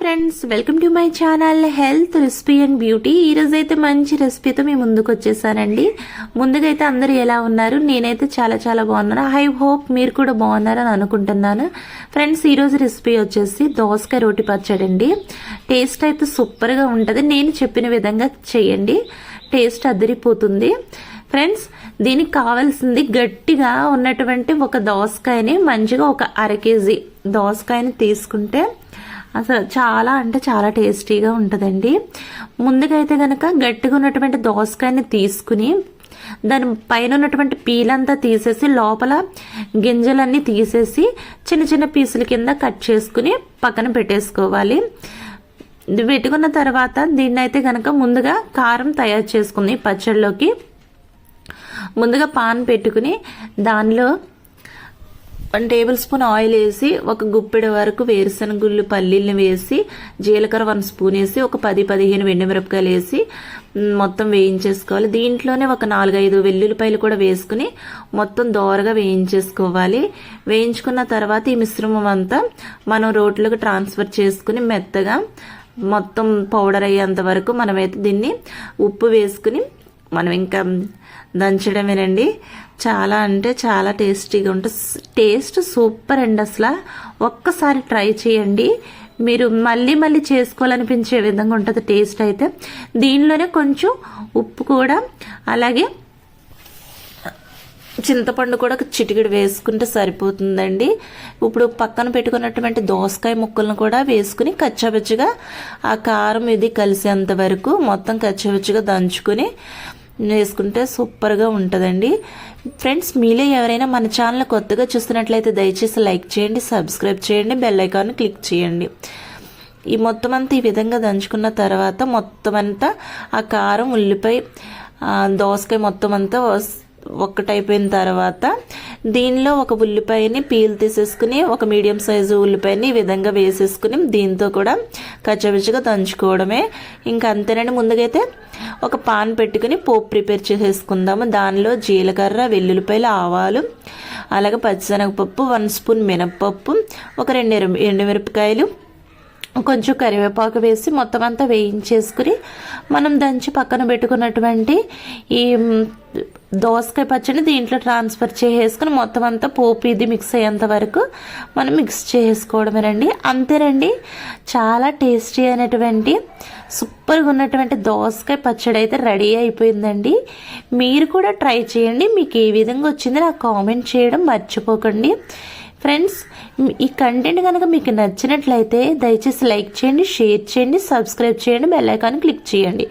Friends, welcome to my channel health recipe and beauty. ఈరోజు అయితే మంచి రెసిపీతో మీ ముందుకు వచ్చేసానండి. ముందుగా అయితే అందరూ ఎలా ఉన్నారు? నేనైతే చాలా బాగున్నాను. ఐ హోప్ మీరు కూడా బాగున్నారని అనుకుంటున్నాను. ఫ్రెండ్స్, ఈరోజు రెసిపీ వచ్చేసి దోసకాయ రోటి పచ్చడి అండి. టేస్ట్ అయితే సూపర్గా ఉంటుంది. నేను చెప్పిన విధంగా చేయండి, టేస్ట్ అదిరిపోతుంది. ఫ్రెండ్స్, దీనికి కావాల్సింది గట్టిగా ఉన్నటువంటి ఒక దోసకాయని మంచిగా ఒక అర కేజీ దోసకాయని తీసుకుంటే అసలు చాలా అంటే చాలా టేస్టీగా ఉంటుందండి. ముందుగా అయితే కనుక గట్టిగా ఉన్నటువంటి దోసకాయని తీసుకుని దాని పైన ఉన్నటువంటి పీలంతా తీసేసి లోపల గింజలన్నీ తీసేసి చిన్న చిన్న పీసుల కింద కట్ చేసుకుని పక్కన పెట్టేసుకోవాలి. పెట్టుకున్న తర్వాత దీన్ని అయితే కనుక ముందుగా కారం తయారు చేసుకుని పచ్చడిలోకి ముందుగా పాన్ పెట్టుకుని దానిలో 1 టేబుల్ స్పూన్ ఆయిల్ వేసి ఒక గుప్పెడు వరకు వేరుశనగుళ్ళు పల్లీలను వేసి జీలకర్ర 1 స్పూన్ వేసి ఒక 10-15 ఎండుమిరపకాయలు వేసి మొత్తం వేయించేసుకోవాలి. దీంట్లోనే ఒక 4-5 వెల్లుల్లిపాయలు కూడా వేసుకుని మొత్తం దోరగా వేయించేసుకోవాలి. వేయించుకున్న తర్వాత ఈ మిశ్రమం అంతా మనం రోట్లోకి ట్రాన్స్ఫర్ చేసుకుని మెత్తగా మొత్తం పౌడర్ అయ్యేంత వరకు మనమైతే దీన్ని ఉప్పు వేసుకుని మనం ఇంకా దంచడమేనండి. చాలా అంటే చాలా టేస్టీగా ఉంటుంది. టేస్ట్ సూపర్ అండి. అసలు ఒక్కసారి ట్రై చేయండి, మీరు మళ్ళీ చేసుకోవాలనిపించే విధంగా ఉంటుంది టేస్ట్ అయితే. దీనిలోనే కొంచెం ఉప్పు కూడా అలాగే చింతపండు కూడా చిటికెడు వేసుకుంటే సరిపోతుందండి. ఇప్పుడు పక్కన పెట్టుకున్నటువంటి దోసకాయ ముక్కలను కూడా వేసుకుని కచ్చాపచ్చిగా ఆ కారం ఇది కలిసేంత వరకు మొత్తం కచ్చాపచ్చిగా దంచుకుని వేసుకుంటే సూపర్గా ఉంటుందండి. ఫ్రెండ్స్, మీలో ఎవరైనా మన ఛానల్ కొత్తగా చూస్తున్నట్లయితే దయచేసి లైక్ చేయండి, సబ్స్క్రైబ్ చేయండి, బెల్ ఐకాన్ క్లిక్ చేయండి. ఈ మొత్తం అంతా ఈ విధంగా దంచుకున్న తర్వాత మొత్తం అంతా ఆ కారం ఉల్లిపాయ దోసకాయ మొత్తం అంతా ఒక్కటైపోయిన తర్వాత దీనిలో ఒక ఉల్లిపాయని పీల్ తీసేసుకుని ఒక మీడియం సైజు ఉల్లిపాయని ఈ విధంగా వేసేసుకుని దీంతో కూడా కచ్చపిచ్చగా దంచుకోవడమే. ఇంకా అంతేనండి. ముందుగైతే ఒక పాన్ పెట్టుకుని పోపు ప్రిపేర్ చేసేసుకుందాము. దానిలో జీలకర్ర, వెల్లుల్లిపాయలు, ఆవాలు, అలాగే పచ్చిశనగపప్పు, 1 స్పూన్ మినప్పప్పు, ఒక 2 ఎండుమిరపకాయలు, కొంచెం కరివేపాకు వేసి మొత్తం అంతా వేయించేసుకుని మనం దంచి పక్కన పెట్టుకున్నటువంటి ఈ దోసకాయ పచ్చడిని దీంట్లో ట్రాన్స్ఫర్ చేసేసుకుని మొత్తం అంతా పోపు ఇది మిక్స్ అయ్యేంత వరకు మనం మిక్స్ చేసుకోవడమేనండి. అంతేనండి, చాలా టేస్టీ అయినటువంటి సూపర్గా ఉన్నటువంటి దోసకాయ పచ్చడి అయితే రెడీ అయిపోయిందండి. మీరు కూడా ట్రై చేయండి. మీకు ఏ విధంగా వచ్చిందో నాకు కామెంట్ చేయడం మర్చిపోకండి. ఫ్రెండ్స్, ఈ కంటెంట్ కనుక మీకు నచ్చినట్లయితే దయచేసి లైక్ చేయండి, షేర్ చేయండి, సబ్స్క్రైబ్ చేయండి, బెల్ ఐకాన్ క్లిక్ చేయండి.